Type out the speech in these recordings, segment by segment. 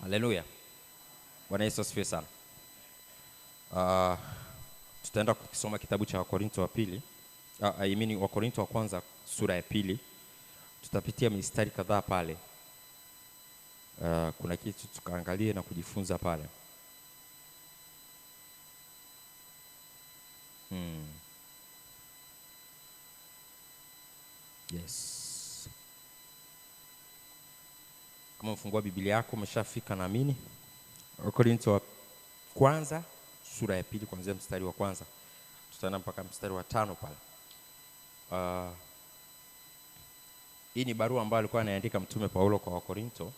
Haleluya. Bwana Yesu asifiwe sana. Uh, Tutaenda kusoma kitabu cha Wakorintho wa pili. Wakorintho wa kwanza sura ya pili. Tutapitia mistari kadhaa pale. Kuna kitu tukaangalie na kujifunza pale. Yes. Kama umefungua Biblia yako umeshafika naamini. Wakorintho wa kwanza sura ya pili kuanzia mstari wa kwanza. Tutaenda mpaka mstari wa 5 pale. Hii ni barua ambayo alikuwa anaandika Mtume Paulo kwa Wakorintho,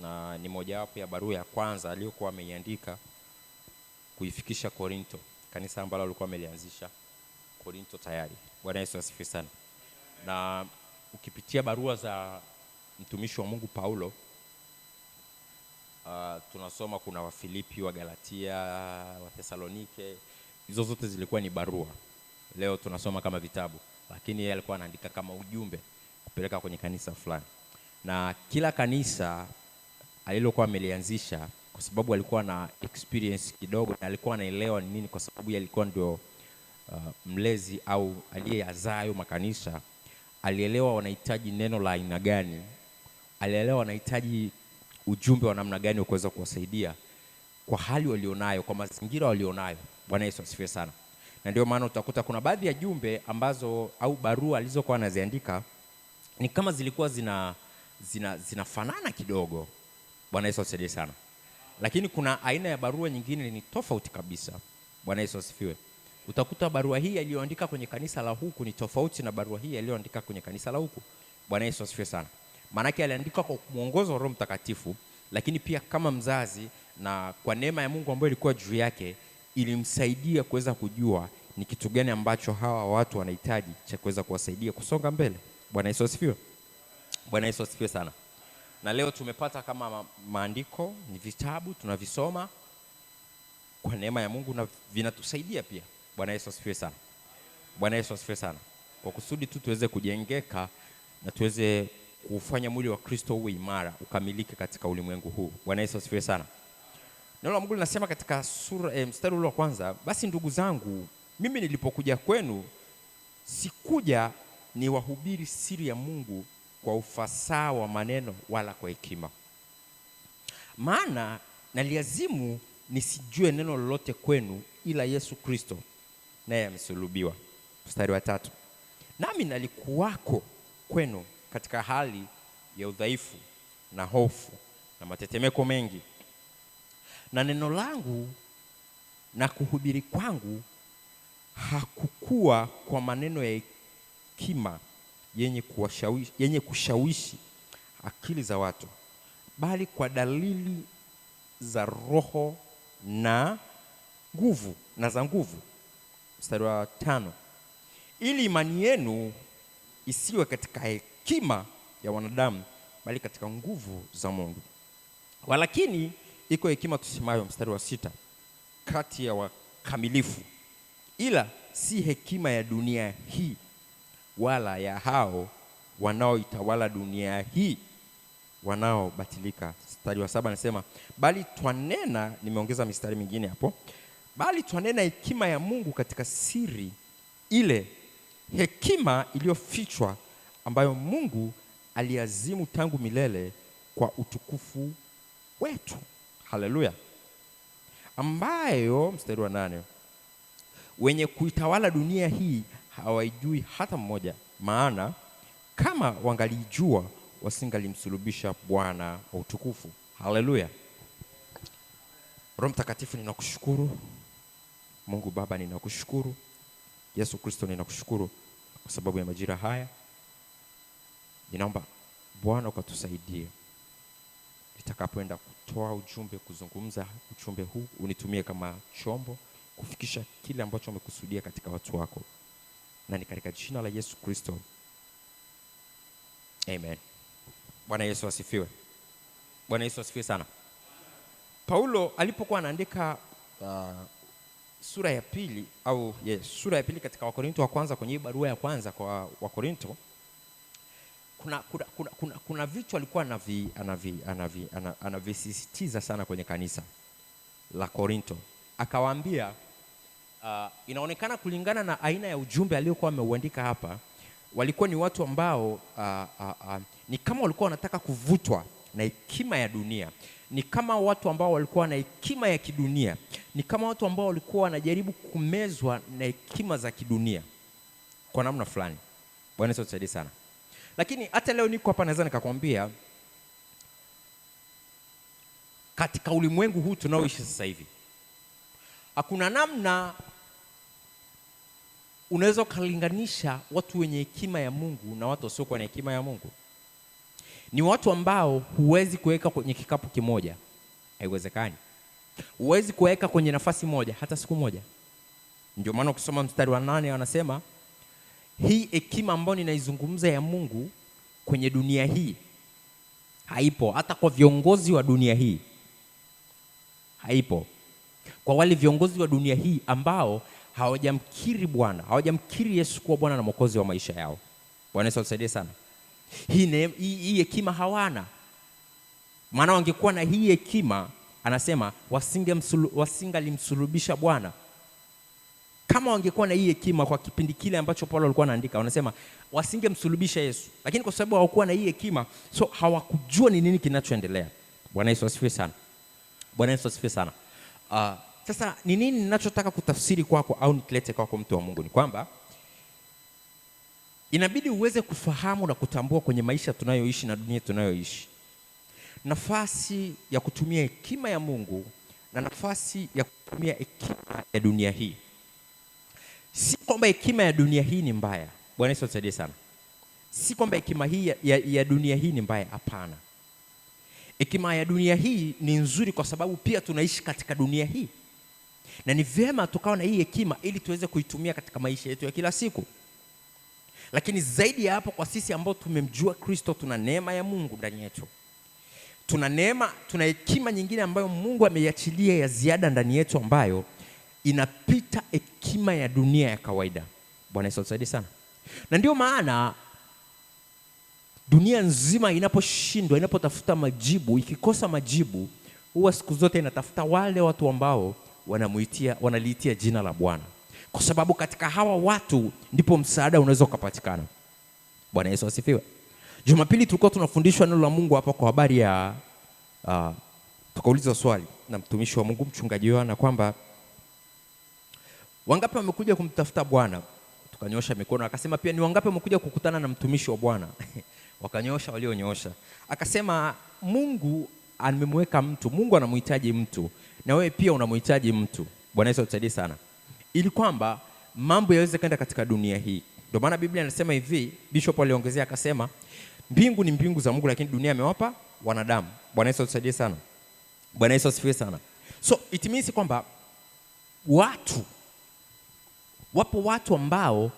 na ni mojawapo ya barua ya kwanza aliyokuwa ameiandika kuifikisha Korintho, kanisa ambalo alikuwa amelianzisha Korintho tayari. Bwana Yesu asifiwe sana. Na ukipitia barua za mtumishi wa Mungu Paulo, tunasoma kuna Wafilipi, wa Galatia, wa Thesalonike. Hizo zote zilikuwa ni barua. Leo tunasoma kama vitabu, lakini yeye alikuwa anaandika kama ujumbe kupeleka kwenye kanisa fulani. Na kila kanisa alilokuwa amelianzisha, kwa sababu alikuwa na experience kidogo na alikuwa anaelewa ni nini, kwa sababu yeye alikuwa ndio mlezi au aliyeyazaa hayo makanisa. Alielewa wanahitaji neno la aina gani, alielewa wanahitaji ujumbe wa namna gani kuweza kuwasaidia kwa hali walionayo, kwa mazingira walionayo. Bwana Yesu asifiwe sana. Na ndio maana utakuta kuna baadhi ya jumbe ambazo au barua alizokuwa anaziandika ni kama zilikuwa zinafanana kidogo. Bwana Yesu asifiwe sana. Lakini kuna aina ya barua nyingine ni tofauti kabisa. Bwana Yesu asifiwe. Utakuta barua hii aliyoandika kwenye kanisa la huku ni tofauti na barua hii aliyoandika kwenye kanisa la huku. Bwana Yesu asifiwe sana. Maana yake aliandika kwa mwongozo wa Roho Mtakatifu, lakini pia kama mzazi, na kwa neema ya Mungu ambayo ilikuwa juu yake ilimsaidia kuweza kujua ni kitu gani ambacho hawa watu wanahitaji cha kuweza kuwasaidia kusonga mbele. Bwana Yesu asifiwe. Bwana Yesu asifiwe sana. Na leo tumepata kama maandiko ni vitabu tunavisoma kwa neema ya Mungu na vinatusaidia pia. Bwana Yesu asifiwe sana. Bwana Yesu asifiwe sana. Kwa kusudi tu tuweze kujengeka na tuweze kufanya mwili wa Kristo uwe imara, ukamilike katika ulimwengu huu. Bwana Yesu asifiwe sana. Neno la Mungu linasema katika mstari ule wa kwanza, basi ndugu zangu, mimi nilipokuja kwenu sikuja ni wahubiri siri ya Mungu kwa ufasaha wa maneno wala kwa hekima. Maana naliazimu nisijue neno lolote kwenu ila Yesu Kristo naye amesulubiwa. Mstari wa 3, nami nalikuwako kwenu katika hali ya udhaifu na hofu na matetemeko mengi, na neno langu na kuhubiri kwangu hakukuwa kwa maneno ya hekima yenye kushawishi akili za watu, bali kwa dalili za Roho na nguvu na za nguvu. Mstari wa 5, ili imani yenu isiwe katika hekima ya wanadamu, bali katika nguvu za Mungu. Walakini iko hekima tusemayo, mstari wa 6, kati ya wakamilifu, ila si hekima ya dunia hii wala ya hao wanaoitawala dunia hii wanaobatilika. Mstari wa 7 anasema, bali twanena, nimeongeza mistari mingine hapo, bali twanena hekima ya Mungu katika siri, ile hekima iliyofichwa ambayo Mungu aliazimu tangu milele kwa utukufu wetu. Haleluya. Ambayo, mstari wa 8, wenye kuitawala dunia hii hawaijui hata mmoja, maana kama wangalijua wasingalimsulubisha Bwana wa utukufu. Haleluya. Roho Mtakatifu, ninakushukuru. Mungu Baba, ninakushukuru. Yesu Kristo, ninakushukuru kwa sababu ya majira haya. Ninaomba Bwana ukatusaidie nitakapoenda kutoa ujumbe, kuzungumza ujumbe huu, unitumie kama chombo kufikisha kile ambacho umekusudia katika watu wako, na ni katika jina la Yesu Kristo, amen. Bwana Yesu asifiwe. Bwana Yesu asifiwe sana. Paulo alipokuwa anaandika sura ya pili sura ya pili katika Wakorintho wa kwanza, kwenye barua ya kwanza kwa Wakorintho, kuna vitu alikuwa anavisisitiza sana kwenye kanisa la Korinto. Akawaambia inaonekana kulingana na aina ya ujumbe aliyokuwa ameuandika hapa, walikuwa ni watu ambao ni kama walikuwa wanataka kuvutwa na hekima ya dunia, ni kama watu ambao walikuwa na hekima ya kidunia, ni kama watu ambao walikuwa wanajaribu kumezwa na hekima za kidunia kwa namna fulani. Bwana Yesu atusaidie sana. Lakini hata leo niko hapa naweza nikakwambia, katika ulimwengu huu tunaoishi sasa hivi, hakuna namna unaweza kulinganisha watu wenye hekima ya Mungu na watu wasiokuwa na hekima ya Mungu. Ni watu ambao huwezi kuweka kwenye kikapu kimoja, haiwezekani. Huwezi kuweka kwenye nafasi moja hata siku moja. Ndio maana ukisoma mstari wa 8 wanasema hii hekima ambayo ninaizungumza ya Mungu kwenye dunia hii haipo, hata kwa viongozi wa dunia hii haipo. Kwa wale viongozi wa dunia hii ambao hawajamkiri Yesu kuwa Bwana na Mwokozi wa maisha yao. Bwana Yesu atusaidie sana. Hii hekima hawana. Maana wangekuwa na hii hekima, anasema wasingalimsulubisha Bwana. Kama wangekuwa na hii hekima kwa kipindi kile ambacho Paulo alikuwa anaandika, wanasema wasingemsulubisha Yesu. Lakini kwa sababu hawakuwa na hii hekima, so hawakujua ni nini kinachoendelea. Bwana Yesu asifiwe sana. Bwana Yesu asifiwe sana. Sasa ni nini ninachotaka kutafsiri kwako au nikilete kwako mtu wa Mungu, ni kwamba inabidi uweze kufahamu na kutambua kwenye maisha tunayoishi na dunia tunayoishi, nafasi ya kutumia hekima ya Mungu na nafasi ya kutumia hekima ya dunia hii. Si kwamba hekima ya dunia hii ni mbaya. Bwana Yesu atusaidie sana. Si kwamba hekima hii ya dunia hii ni mbaya, hapana. Hekima ya dunia hii ni nzuri kwa sababu pia tunaishi katika dunia hii, na ni vyema tukawa na hii hekima ili tuweze kuitumia katika maisha yetu ya kila siku. Lakini zaidi ya hapo, kwa sisi ambao tumemjua Kristo, tuna neema ya Mungu ndani yetu. Tuna hekima nyingine ambayo Mungu ameiachilia ya ziada ndani yetu, ambayo inapita hekima ya dunia ya kawaida. Bwana Yesu atusaidie sana. Na ndio maana dunia nzima inaposhindwa, inapotafuta majibu, ikikosa majibu, huwa siku zote inatafuta wale watu ambao wanaliitia jina la Bwana, kwa sababu katika hawa watu ndipo msaada unaweza kupatikana. Bwana Yesu asifiwe. Jumapili tulikuwa tunafundishwa neno la Mungu hapa kwa habari ya tukauliza swali na mtumishi wa Mungu mchungaji Yohana kwamba wangapi wamekuja kumtafuta Bwana? Tukanyosha mikono. Akasema pia ni wangapi wamekuja kukutana na mtumishi wa Bwana? Wakanyosha walionyosha. Akasema Mungu amemweka mtu, Mungu anamhitaji mtu, na wewe pia unamhitaji mtu. Bwana Yesu atusaidie sana, ili kwamba mambo yaweze kwenda katika dunia hii. Ndio maana Biblia inasema hivi, Bishop aliongezea akasema mbingu ni mbingu za Mungu, lakini dunia amewapa wanadamu. Bwana Yesu atusaidie sana. Bwana Yesu asifiwe sana. So it means kwamba wapo watu ambao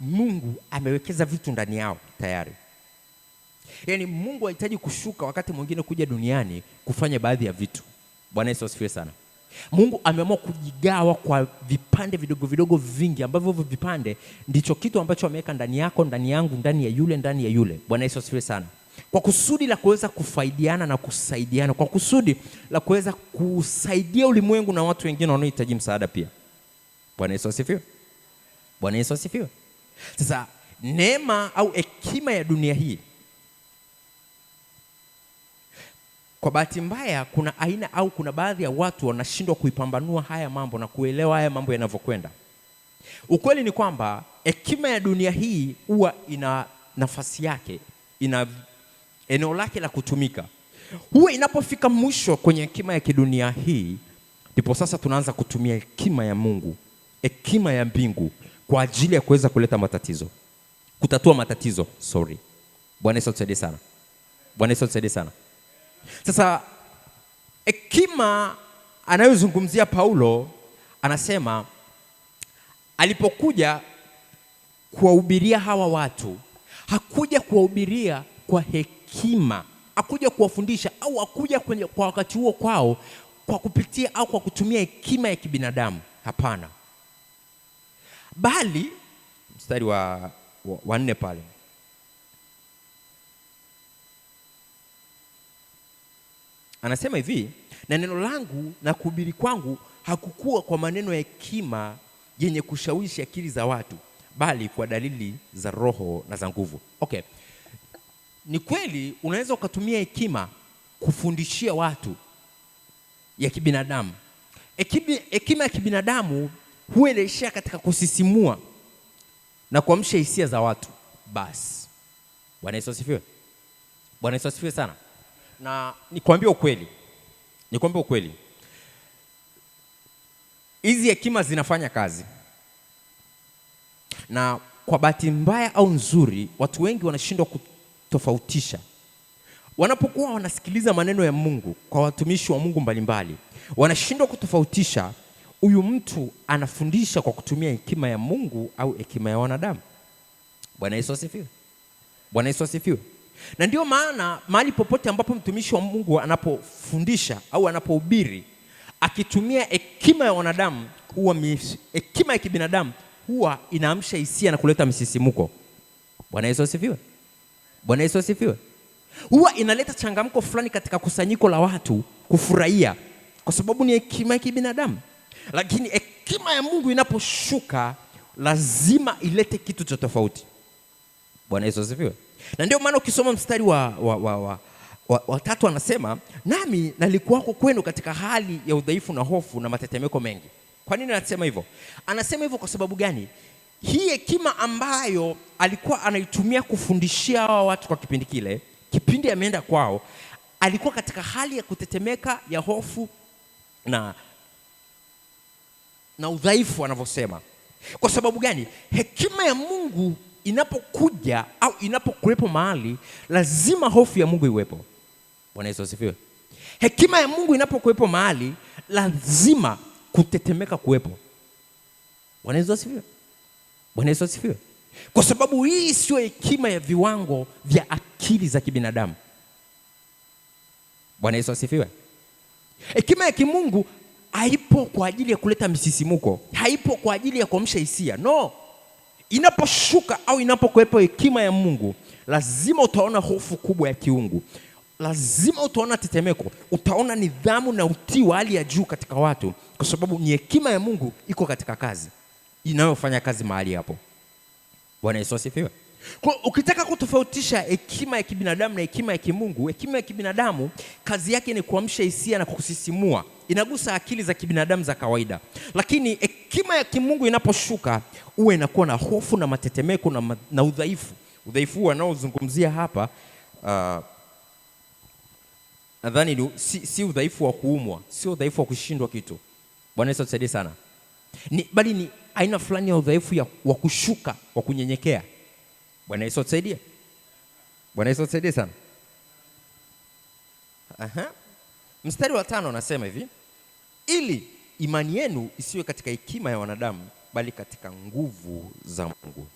Mungu amewekeza vitu ndani yao tayari. Yaani Mungu hahitaji kushuka wakati mwingine kuja duniani kufanya baadhi ya vitu. Bwana Yesu asifiwe sana. Mungu ameamua kujigawa kwa vipande vidogo vidogo vingi, ambavyo hivyo vipande ndicho kitu ambacho ameweka ndani yako, ndani yangu, ndani ya yule. Bwana Yesu asifiwe sana. Kwa kusudi la kuweza kufaidiana na kusaidiana, kwa kusudi la kuweza kusaidia ulimwengu na watu wengine wanaohitaji msaada pia. Bwana Yesu asifiwe. Bwana Yesu asifiwe. Sasa neema au hekima ya dunia hii, kwa bahati mbaya kuna baadhi ya watu wanashindwa kuipambanua haya mambo na kuelewa haya mambo yanavyokwenda. Ukweli ni kwamba hekima ya dunia hii huwa ina nafasi yake, ina eneo lake la kutumika. Huwa inapofika mwisho kwenye hekima ya kidunia hii, ndipo sasa tunaanza kutumia hekima ya Mungu, hekima ya mbingu kwa ajili ya kuweza kuleta matatizo, kutatua matatizo. Bwana Yesu atusaidie sana. Bwana Yesu atusaidie sana. Sasa hekima anayozungumzia Paulo, anasema alipokuja kuwahubiria hawa watu, hakuja kuwahubiria kwa hekima, hakuja kuwafundisha au hakuja kwa wakati huo kwao kwa kupitia au kwa kutumia hekima ya kibinadamu. Hapana. Bali mstari wa 4 pale, Anasema hivi, na neno langu na kuhubiri kwangu hakukuwa kwa maneno ya hekima yenye kushawishi akili za watu, bali kwa dalili za Roho na za nguvu. Okay. Ni kweli unaweza ukatumia hekima kufundishia watu ya kibinadamu. Hekima ya kibinadamu huwa inaishia katika kusisimua na kuamsha hisia za watu. Basi. Bwana Yesu asifiwe. Bwana Yesu asifiwe sana. Na nikwambie ukweli. Hizi hekima zinafanya kazi. Na kwa bahati mbaya au nzuri, watu wengi wanashindwa kutofautisha. Wanapokuwa wanasikiliza maneno ya Mungu kwa watumishi wa Mungu mbalimbali, wanashindwa kutofautisha huyu mtu anafundisha kwa kutumia hekima ya Mungu au hekima ya wanadamu. Bwana Yesu asifiwe. Bwana Yesu asifiwe. Na ndio maana mahali popote ambapo mtumishi wa Mungu anapofundisha au anapohubiri akitumia hekima ya wanadamu, huwa hekima ya kibinadamu huwa inaamsha hisia na kuleta msisimuko. Bwana Yesu asifiwe. Bwana Yesu asifiwe. Huwa inaleta changamko fulani katika kusanyiko la watu kufurahia kwa sababu ni hekima ya kibinadamu. Lakini hekima ya Mungu inaposhuka lazima ilete kitu cha tofauti. Bwana Yesu asifiwe. Na ndio maana ukisoma mstari wa 3 anasema, nami nalikuwako kwenu katika hali ya udhaifu na hofu na matetemeko mengi. Kwa nini anasema hivyo? Anasema hivyo kwa sababu gani? Hii hekima ambayo alikuwa anaitumia kufundishia hawa watu kwa kipindi kile, kipindi ameenda kwao, alikuwa katika hali ya kutetemeka, ya hofu na udhaifu anavyosema. Kwa sababu gani? Hekima ya Mungu inapokuja au inapokuwepo mahali, lazima hofu ya Mungu iwepo. Bwana Yesu asifiwe. Hekima ya Mungu inapokuwepo mahali, lazima kutetemeka kuwepo. Bwana Yesu asifiwe. Bwana Yesu asifiwe. Kwa sababu hii sio hekima ya viwango vya akili za kibinadamu. Bwana Yesu asifiwe. Hekima ya kimungu haipo kwa ajili ya kuleta msisimuko, haipo kwa ajili ya kuamsha hisia. No. Inaposhuka au inapokuwepo hekima ya Mungu, lazima utaona hofu kubwa ya kiungu. Lazima utaona tetemeko, utaona nidhamu na utii wa hali ya juu katika watu, kwa sababu ni hekima ya Mungu iko katika kazi, inayofanya kazi mahali hapo. Bwana Yesu asifiwe. Kwa ukitaka kutofautisha hekima ya kibinadamu na hekima ya kimungu, hekima ya kibinadamu kazi yake ni kuamsha hisia na kukusisimua, inagusa akili za kibinadamu za kawaida. Lakini hekima ya kimungu inaposhuka, uwe inakuwa na hofu na matetemeko na udhaifu. Udhaifu wanaozungumzia hapa nadhani si udhaifu wa kuumwa, si udhaifu wa kushindwa kitu. Bwana Yesu atusaidie sana. Bali ni aina fulani ya udhaifu wa kushuka, wa kunyenyekea. Bwana Yesu atusaidie. Bwana Yesu atusaidie sana. Mstari wa 5 anasema hivi, ili imani yenu isiwe katika hekima ya wanadamu, bali katika nguvu za Mungu.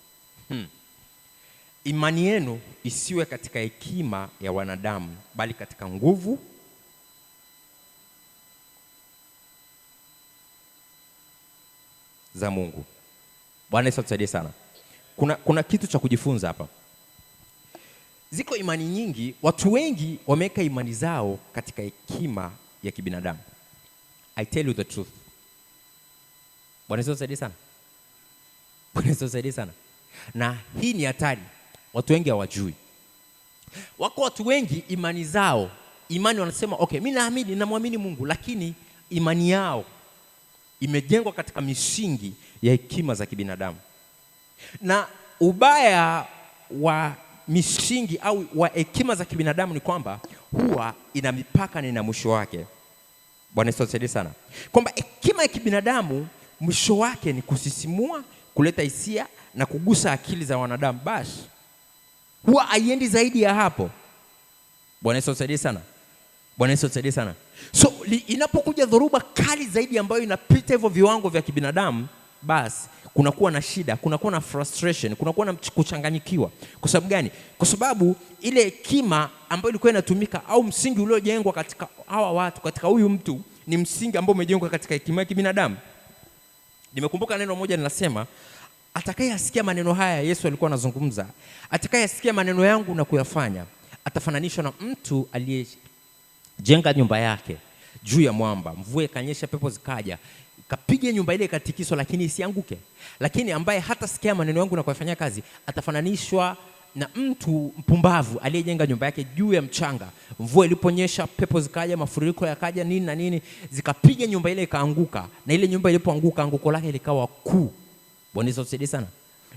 Imani yenu isiwe katika hekima ya wanadamu, bali katika nguvu za Mungu. Bwana Yesu atusaidie sana. Kuna kitu cha kujifunza hapa. Ziko imani nyingi, watu wengi wameweka imani zao katika hekima ya kibinadamu. I tell you the truth. Bwana Yesu atusaidie sana. Bwana Yesu atusaidie sana. Na hii ni hatari. Watu wengi hawajui. Wako watu wengi imani wanasema okay, mimi namwamini Mungu, lakini imani yao imejengwa katika misingi ya hekima za kibinadamu. Na ubaya wa misingi au wa hekima za kibinadamu ni kwamba huwa ina mipaka na ina mwisho wake. Bwana Yesu atusaidie sana. Kwamba hekima ya kibinadamu mwisho wake ni kusisimua, kuleta hisia na kugusa akili za wanadamu. Basi huwa haiendi zaidi ya hapo. Bwana Yesu atusaidie sana. Bwana Yesu atusaidie sana. So inapokuja dhoruba kali zaidi ambayo inapita hivyo viwango vya kibinadamu, basi kunakuwa na shida, kunakuwa na frustration, kunakuwa na kuchanganyikiwa. Kwa sababu gani? Kwa sababu ile hekima ambayo ilikuwa inatumika au msingi uliojengwa katika hawa watu, katika huyu mtu, ni msingi ambao umejengwa katika hekima ya kibinadamu. Nimekumbuka neno moja linasema, atakayesikia maneno haya, Yesu alikuwa anazungumza, atakayesikia maneno yangu na kuyafanya, atafananishwa na mtu jenga nyumba yake juu ya mwamba, mvua ikanyesha, pepo zikaja, ikapiga nyumba ile ikatikiswa, lakini isianguke. Lakini ambaye hata sikia maneno yangu na kuyafanyia kazi atafananishwa na mtu mpumbavu aliyejenga nyumba yake juu ya mchanga. Mvua iliponyesha, pepo zikaja, mafuriko yakaja, nini na nini, zikapiga nyumba ile ikaanguka, na ile nyumba ilipoanguka, anguko lake likawa kuu. Bwana Yesu asifiwe sana.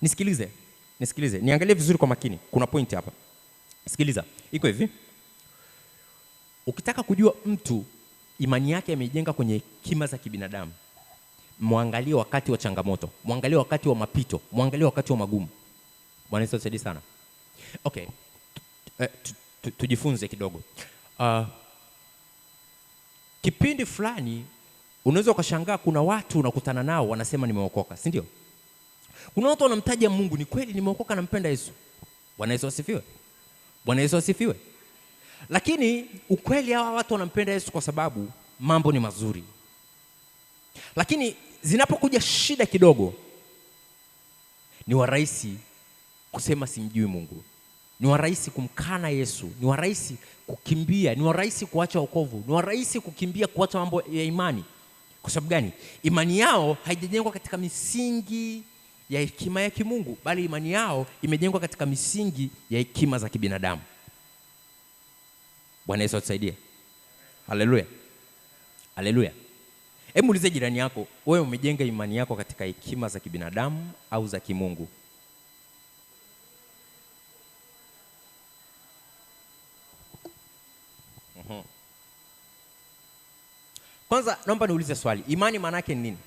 Nisikilize, niangalie vizuri kwa makini. Kuna point hapa. Sikiliza, iko hivi. Ukitaka kujua mtu imani yake imejenga kwenye hekima za kibinadamu, muangalie wakati wa changamoto, muangalie wakati wa mapito, muangalie wakati wa magumu. Bwana Yesu asifiwe sana. Okay. Tujifunze kidogo. Kipindi fulani unaweza ukashangaa kuna watu unakutana nao wanasema nimeokoka, si ndio? Kuna watu wanamtaja Mungu, ni kweli nimeokoka, nampenda Yesu. Bwana Yesu asifiwe. Bwana Yesu asifiwe. Lakini ukweli hawa watu wanampenda Yesu kwa sababu mambo ni mazuri. Lakini zinapokuja shida kidogo, ni warahisi kusema simjui Mungu. Ni warahisi kumkana Yesu, ni warahisi kukimbia, ni warahisi kuacha wokovu, ni warahisi kukimbia kuacha mambo ya imani. Kwa sababu gani? Imani yao haijajengwa katika misingi ya hekima ya kimungu, bali imani yao imejengwa katika misingi ya hekima za kibinadamu. Bwana Yesu atusaidie. Haleluya. Haleluya. Hebu muulize jirani yako, wewe umejenga imani yako katika hekima za kibinadamu au za kimungu? Kwanza naomba niulize swali. Imani maana yake ni nini?